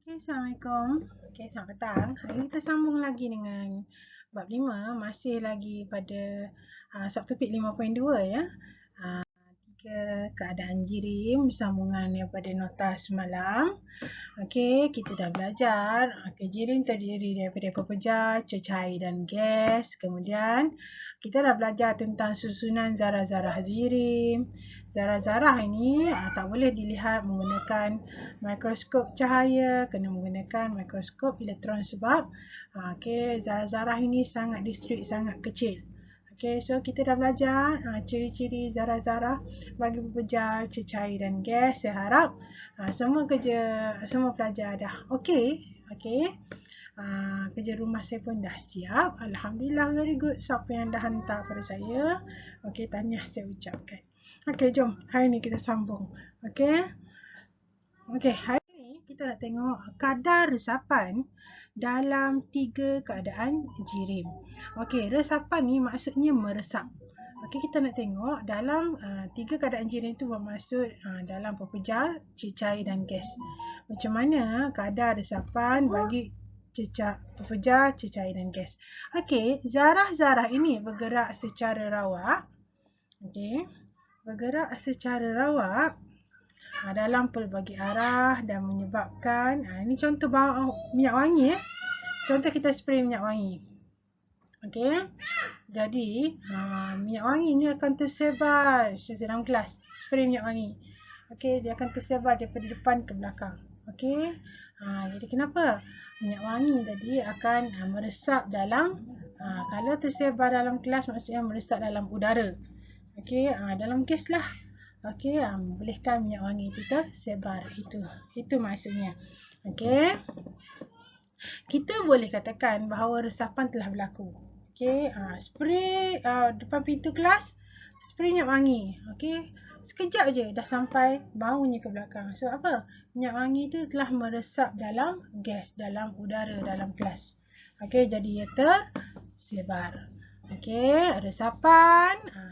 Assalamualaikum. Selamat petang. Hari ini kita sambung lagi dengan bab 5. Masih lagi pada subtopik 5.2 ya. Tiga keadaan jirim sambungan daripada nota semalam. Kita dah belajar. Jirim terdiri daripada pepejar, cecair dan gas. Kemudian kita dah belajar tentang susunan zarah-zarah jirim. Zarah-zarah ini tak boleh dilihat menggunakan mikroskop cahaya, kena menggunakan mikroskop elektron sebab zarah-zarah ini sangat diskrit, sangat kecil. So kita dah belajar ciri-ciri zarah-zarah bagi pepejar, cecair dan gas. Saya harap semua pelajar dah kerja rumah saya pun dah siap. Alhamdulillah, very good. Siapa yang dah hantar pada saya, tahniah saya ucapkan. Jom hari ni kita sambung. Hari ni kita nak tengok kadar resapan dalam 3 keadaan jirim. Resapan ni maksudnya meresap. Kita nak tengok dalam 3 keadaan jirim tu bermaksud dalam pepejar, cecair dan gas. Macam mana kadar resapan bagi pepejar, cecair dan gas. Zarah-zarah ini bergerak secara rawak. Bergerak secara rawak dalam pelbagai arah dan menyebabkan ini contoh minyak wangi. Contoh kita spray minyak wangi. Jadi minyak wangi ni akan tersebar dalam kelas. Spray minyak wangi. Dia akan tersebar daripada depan ke belakang. Jadi kenapa? Minyak wangi tadi akan meresap dalam kalau tersebar dalam kelas maksudnya meresap dalam udara. Dalam gas lah. Bolehkan minyak wangi itu tersebar. Itu maksudnya. Kita boleh katakan bahawa resapan telah berlaku. Spray depan pintu kelas, spray minyak wangi. Sekejap je dah sampai baunya ke belakang. So apa? Minyak wangi itu telah meresap dalam gas, dalam udara, dalam kelas. Jadi ia tersebar. Resapan.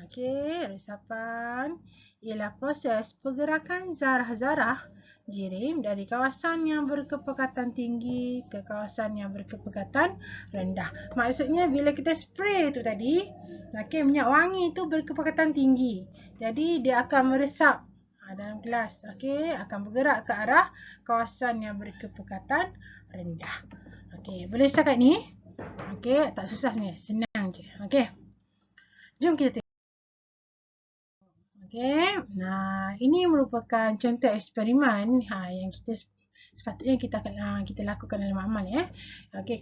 Resapan ialah proses pergerakan zarah-zarah jirim dari kawasan yang berkepekatan tinggi ke kawasan yang berkepekatan rendah. Maksudnya bila kita spray tu tadi, minyak wangi tu berkepekatan tinggi. Jadi dia akan meresap dalam kelas. Akan bergerak ke arah kawasan yang berkepekatan rendah. Boleh setakat ni? Tak susah ni, senang je. Jom kita tengok. Ini merupakan contoh eksperimen yang sepatutnya kita lakukan dalam amal ya.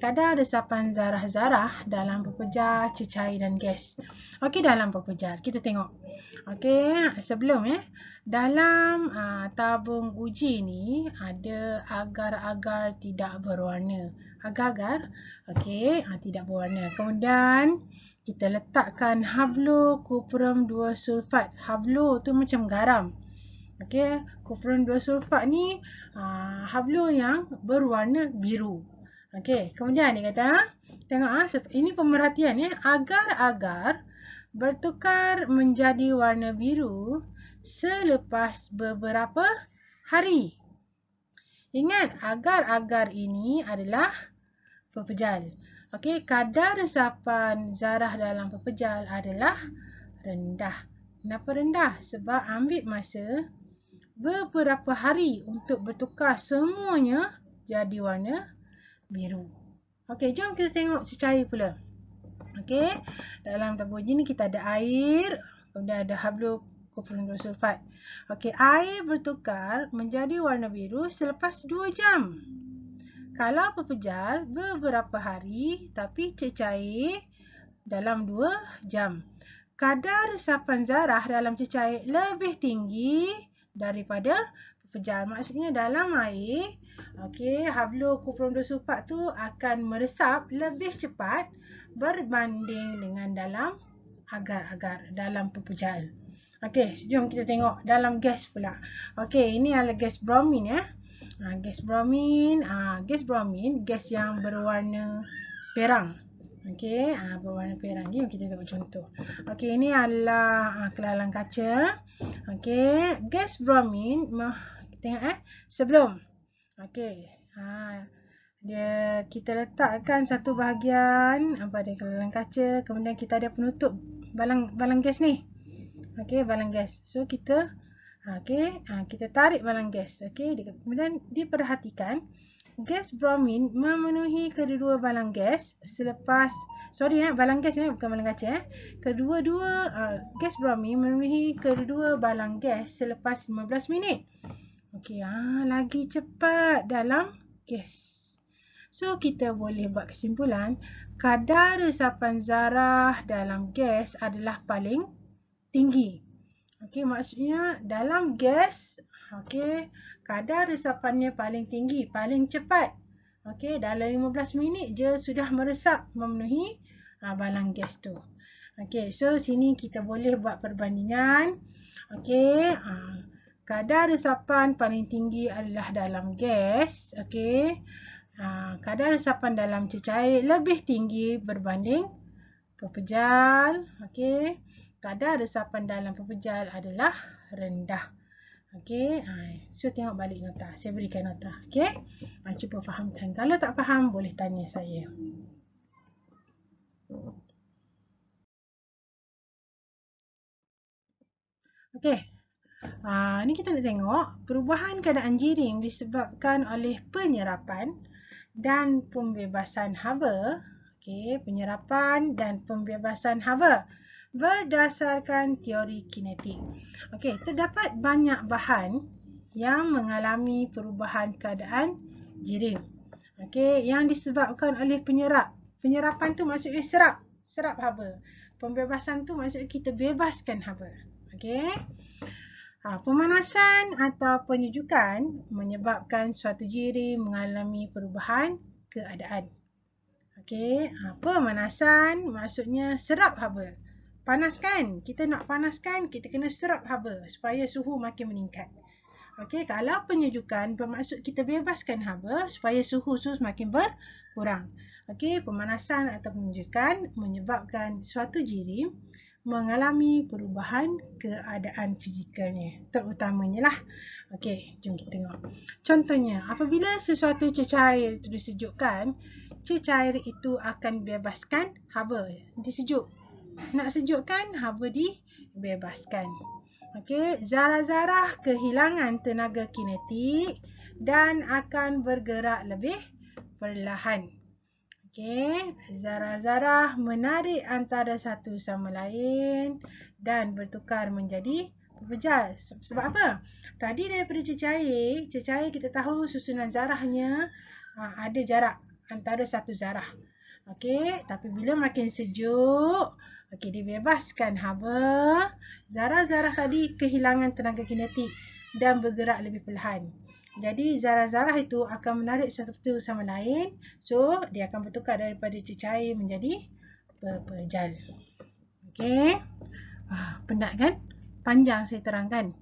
Kadar resapan zarah-zarah dalam pepejar, cecair dan gas. Dalam pepejar kita tengok. Sebelum dalam tabung uji ni ada agar-agar tidak berwarna. Agar-agar tidak berwarna. Kemudian kita letakkan hablo kuprum 2 sulfat. Hablo tu macam garam. Kuprum 2 sulfat ni hablo yang berwarna biru. Kemudian dia kata, tengok ini pemerhatian agar-agar bertukar menjadi warna biru selepas beberapa hari. Ingat, agar-agar ini adalah pepejal. Kadar resapan zarah dalam pepejal adalah rendah. Kenapa rendah? Sebab ambil masa beberapa hari untuk bertukar semuanya jadi warna biru. Jom kita tengok cecair pula. Dalam tabung uji ni kita ada air, kemudian ada hablo kuprum 2 sulfat. Air bertukar menjadi warna biru selepas 2 jam. Kalau pepejal beberapa hari, tapi cecair dalam 2 jam. Kadar resapan zarah dalam cecair lebih tinggi daripada pepejal. Maksudnya dalam air, hablo kuprum 2 sulfat tu akan meresap lebih cepat berbanding dengan dalam agar-agar, dalam pepejal. Jom kita tengok dalam gas pula. Ini adalah gas bromin gas bromin, gas yang berwarna perang. Berwarna perang. Jom kita tengok contoh. Ini adalah kelalang kaca. Gas bromin, tengok sebelum. Kita letakkan satu bahagian pada kelengkapan kaca, kemudian kita ada penutup balang gas ni. Okey, balang gas. So kita kita tarik balang gas. Okey, kemudian diperhatikan gas bromin memenuhi kedua-dua balang gas selepas balang gas ni bukan balang kaca. Kedua-dua gas bromin memenuhi kedua balang gas selepas 15 minit. Okey, lagi cepat dalam gas. So, kita boleh buat kesimpulan, kadar resapan zarah dalam gas adalah paling tinggi. Okey, maksudnya dalam gas, kadar resapannya paling tinggi, paling cepat. Okey, dalam 15 minit je sudah meresap memenuhi balang gas tu. Okey, so sini kita boleh buat perbandingan. Okey, kadar resapan paling tinggi adalah dalam gas. Okey. Kadar resapan dalam cecair lebih tinggi berbanding pepejal. Okey. Kadar resapan dalam pepejal adalah rendah. Okey. So tengok balik nota. Saya berikan nota. Okey. Cuba fahamkan. Kalau tak faham boleh tanya saya. Okey. Ni kita nak tengok perubahan keadaan jirim disebabkan oleh penyerapan dan pembebasan haba. Okey, penyerapan dan pembebasan haba berdasarkan teori kinetik. Okey, terdapat banyak bahan yang mengalami perubahan keadaan jirim. Okey, yang disebabkan oleh penyerap. Penyerapan tu maksudnya serap haba. Pembebasan tu maksudnya kita bebaskan haba. Okey. Pemanasan atau penyejukan menyebabkan suatu jirim mengalami perubahan keadaan. Okey, pemanasan maksudnya serap haba. Panaskan, kita nak panaskan, kita kena serap haba supaya suhu makin meningkat. Okey, kalau penyejukan bermaksud kita bebaskan haba supaya suhu tu semakin berkurang. Okey, pemanasan atau penyejukan menyebabkan suatu jirim mengalami perubahan keadaan fizikalnya, terutamanya lah. Okey, jom kita tengok. Contohnya, apabila sesuatu cecair itu disejukkan, cecair itu akan bebaskan haba. Disejuk. Nak sejukkan, haba dibebaskan. Okey, zarah-zarah kehilangan tenaga kinetik dan akan bergerak lebih perlahan. Okey, zarah-zarah menarik antara satu sama lain dan bertukar menjadi pepejal. Sebab apa? Tadi daripada cecair kita tahu susunan zarahnya ada jarak antara satu zarah. Okey, tapi bila makin sejuk, dibebaskan haba, zarah-zarah tadi kehilangan tenaga kinetik dan bergerak lebih perlahan. Jadi zarah-zarah itu akan menarik satu sama lain. So dia akan bertukar daripada cecair menjadi pepejal. Okey. Penat kan? Panjang saya terangkan.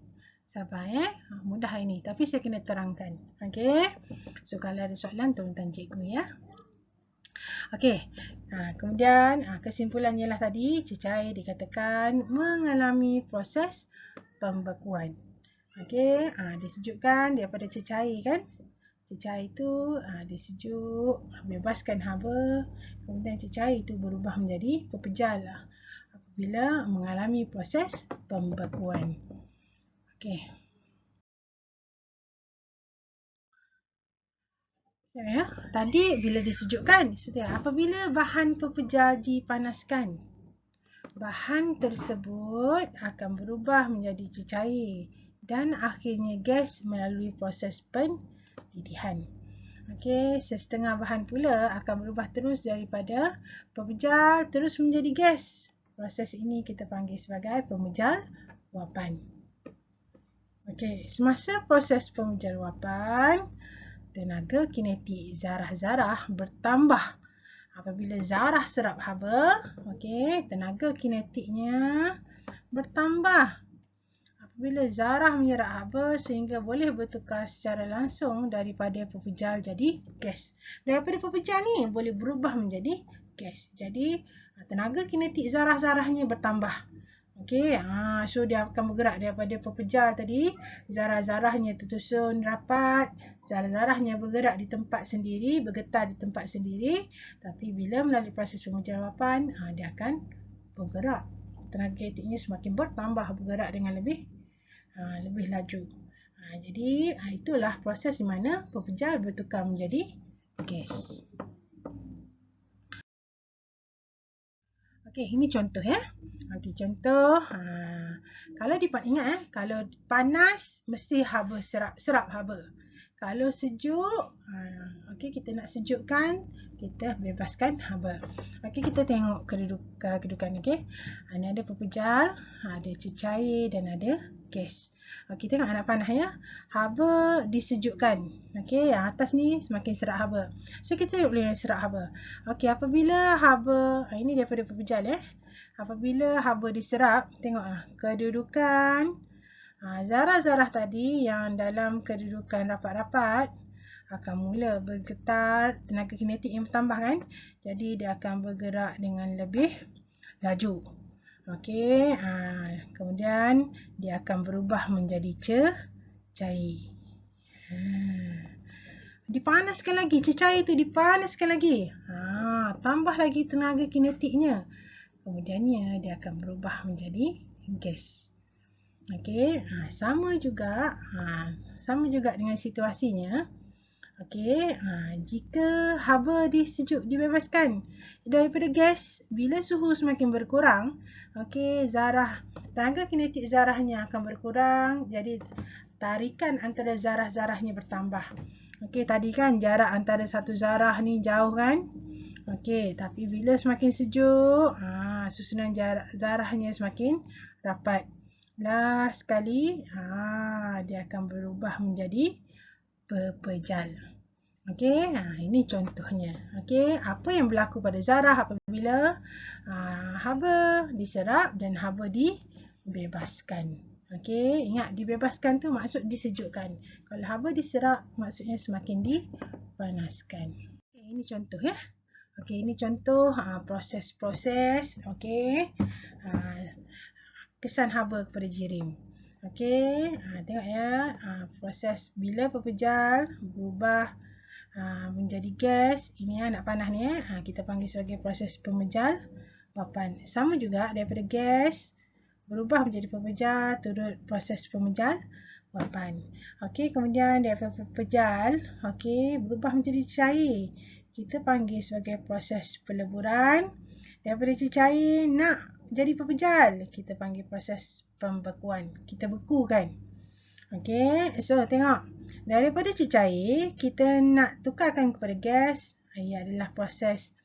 Sabar mudah ini tapi saya kena terangkan. Okey. So kalau ada soalan tolong tanya cikgu ya. Okey. Kemudian kesimpulannya lah tadi cecair dikatakan mengalami proses pembekuan. Okey, disejukkan daripada cecair kan. Cecair itu disejuk, bebaskan haba, kemudian cecair itu berubah menjadi pepejal apabila mengalami proses pembekuan. Okey. Tadi bila disejukkan, apabila bahan pepejal dipanaskan, bahan tersebut akan berubah menjadi cecair dan akhirnya gas melalui proses pendidihan. Okey, setengah bahan pula akan berubah terus daripada pepejal terus menjadi gas. Proses ini kita panggil sebagai pemejal wapan. Okey, semasa proses pemejal wapan, tenaga kinetik zarah-zarah bertambah. Apabila zarah serap haba, tenaga kinetiknya bertambah. Apabila zarah menyerap haba sehingga boleh bertukar secara langsung daripada pepejal jadi gas. Daripada pepejal ni boleh berubah menjadi gas. Jadi tenaga kinetik zarah-zarahnya bertambah. Okey, so dia akan bergerak daripada pepejal tadi, zarah-zarahnya tersusun rapat, zarah-zarahnya bergerak di tempat sendiri, bergetar di tempat sendiri, tapi bila melalui proses pemejawapan, dia akan bergerak. Tenaga kinetiknya semakin bertambah, bergerak dengan lebih laju. Jadi itulah proses di mana pepejal bertukar menjadi gas. Okey, ini contoh ya. Okey, contoh. Kalau ingat kalau panas mesti haba serap haba. Kalau sejuk, okey kita nak sejukkan, kita bebaskan haba. Okey, kita tengok kedudukan okey. Ini ada pepejal, ada cecair dan ada gas. Okey, tengok anak panah ya. Haba disejukkan. Okey, yang atas ni semakin serap haba. So kita boleh serap haba. Okey, apabila haba, ini daripada pepejal ya. Apabila haba diserap, tengok kedudukan zarah-zarah tadi yang dalam kedudukan rapat-rapat akan mula bergetar, tenaga kinetik yang bertambah kan. Jadi dia akan bergerak dengan lebih laju. Okey, kemudian dia akan berubah menjadi cair. Dipanaskan lagi, cecair itu dipanaskan lagi. Tambah lagi tenaga kinetiknya. Kemudiannya dia akan berubah menjadi gas. Okey, sama juga dengan situasinya. Okey, jika haba dibebaskan daripada gas, bila suhu semakin berkurang, okey, tenaga kinetik zarahnya akan berkurang, jadi tarikan antara zarah-zarahnya bertambah. Okey, tadi kan jarak antara satu zarah ni jauh kan? Okey, tapi bila semakin sejuk, susunan zarahnya semakin rapat. Last sekali, dia akan berubah menjadi pepejal. Okey, ini contohnya. Okey, apa yang berlaku pada zarah apabila haba diserap dan haba dibebaskan. Okey, ingat dibebaskan tu maksud disejukkan. Kalau haba diserap maksudnya semakin dipanaskan. Okay, ini contoh ya. Okey, ini contoh proses-proses kesan haba kepada jirim. Okey, tengok ya, proses bila pepejal berubah menjadi gas. Ini anak panah ni kita panggil sebagai proses pemejawapan. Sama juga daripada gas berubah menjadi pepejal, turut proses pemejawapan. Okey, kemudian daripada pepejal, okey, berubah menjadi cair. Kita panggil sebagai proses peleburan. Daripada cecair nak jadi pepejal, kita panggil proses pembekuan. Kita bekukan. Okey, so tengok. Daripada cecair, kita nak tukarkan kepada gas. Ia adalah proses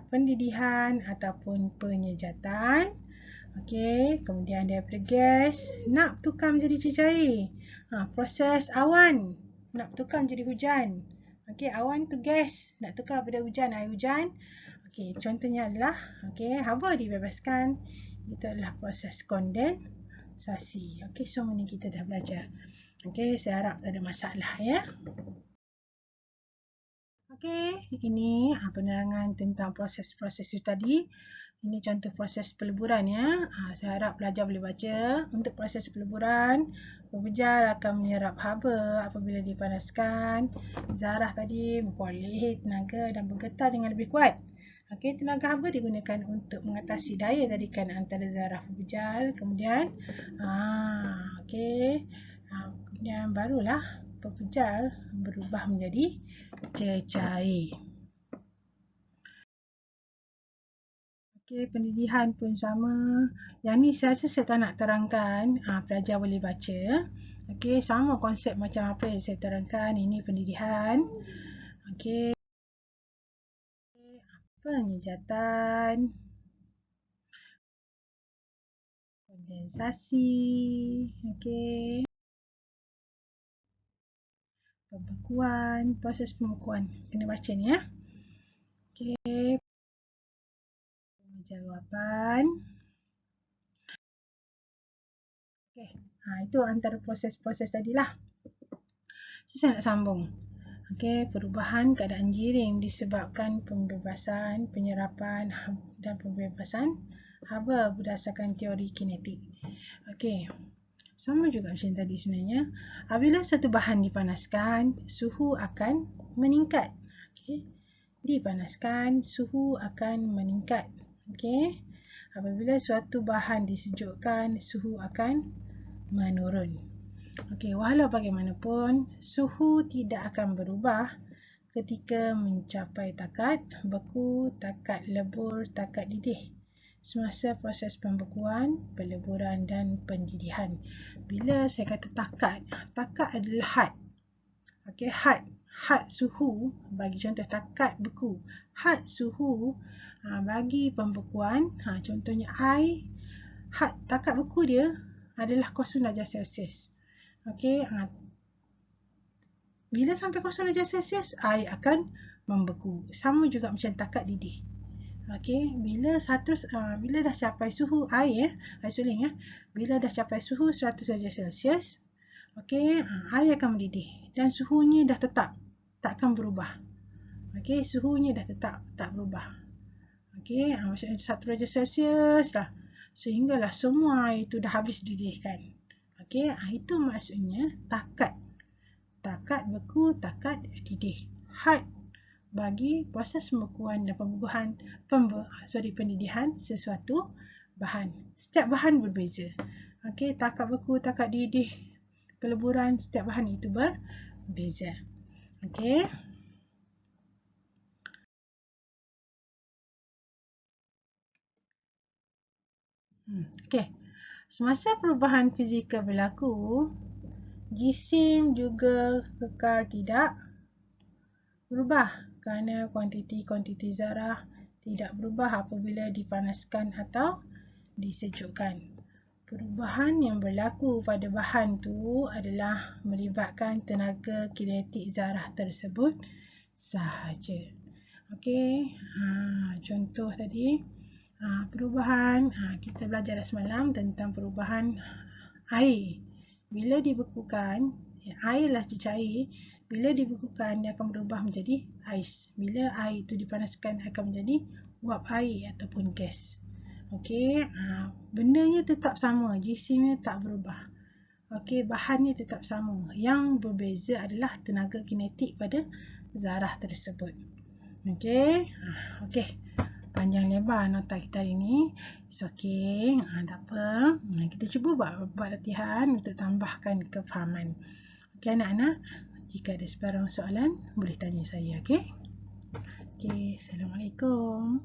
pendidihan ataupun penyejatan. Okey, kemudian daripada gas nak tukar menjadi cecair. Proses awan nak tukar menjadi hujan. Okey, awan tu gas nak tukar pada hujan, air hujan. Okey, contohnya adalah haba dibebaskan. Itu adalah proses kondensasi. Okey, semua ni kita dah belajar. Okey, saya harap tak ada masalah ya. Okey, ini penerangan tentang proses-proses itu tadi. Ini contoh proses peleburan ya. Saya harap pelajar boleh baca. Untuk proses peleburan, pepejal akan menyerap haba apabila dipanaskan. Zarah tadi memperolehi tenaga dan bergetar dengan lebih kuat. Okey, tenaga haba digunakan untuk mengatasi daya tarikan antara zarah pepejal. Kemudian, kemudian barulah pepejal berubah menjadi cecair. Okey, pendidihan pun sama. Yang ni saya rasa saya tak nak terangkan. Pelajar boleh baca. Okey, sama konsep macam apa yang saya terangkan. Ini pendidihan. Okey. Penyejatan. Kondensasi. Okey. Pembekuan. Proses pembekuan. Kena baca ni ya. Okey. Jawapan. Okey, itu antara proses-proses tadilah. So, saya nak sambung. Okey, perubahan keadaan jirim disebabkan pembebasan, penyerapan dan pembebasan haba berdasarkan teori kinetik. Okey. Sama juga macam tadi sebenarnya. Apabila satu bahan dipanaskan, suhu akan meningkat. Okey. Dipanaskan, suhu akan meningkat. Okey. Apabila suatu bahan disejukkan, suhu akan menurun. Okey, walau bagaimanapun, suhu tidak akan berubah ketika mencapai takat beku, takat lebur, takat didih semasa proses pembekuan, peleburan dan pendidihan. Bila saya kata takat, takat adalah had. Okey, had suhu bagi contoh takat beku. Had suhu bagi pembekuan, contohnya air, had takat beku dia adalah 0 darjah Celsius. Okey, bila sampai 0 darjah Celsius, air akan membeku. Sama juga macam takat didih. Okey, bila dah capai suhu air, suling bila dah capai suhu 100 darjah Celsius, okey, air akan mendidih dan suhunya dah tetap, tak akan berubah. Okey, suhunya dah tetap, tak berubah. Okey, maksudnya 1 darjah Celsius lah, sehinggalah semua air itu dah habis dididihkan. Okey, itu maksudnya takat. Takat beku, takat didih. Had bagi proses pembekuan dan pendidihan sesuatu bahan. Setiap bahan berbeza. Okey, takat beku, takat didih, peleburan, setiap bahan itu berbeza. Okey. Okey. Semasa perubahan fizikal berlaku, jisim juga kekal tidak berubah kerana kuantiti zarah tidak berubah apabila dipanaskan atau disejukkan. Perubahan yang berlaku pada bahan tu adalah melibatkan tenaga kinetik zarah tersebut sahaja. Okey, contoh tadi perubahan, kita belajar semalam tentang perubahan air. Bila dibekukan, air lah cair. Bila dibekukan, dia akan berubah menjadi ais. Bila air itu dipanaskan, akan menjadi uap air ataupun gas. Okey, bendanya tetap sama, jisimnya tak berubah. Okey, bahannya tetap sama. Yang berbeza adalah tenaga kinetik pada zarah tersebut. Okey, panjang lebar nota kita hari ni. It's okay, tak apa. Kita cuba buat latihan untuk tambahkan kefahaman. Okey anak-anak, jika ada sebarang soalan, boleh tanya saya. Okey, Assalamualaikum.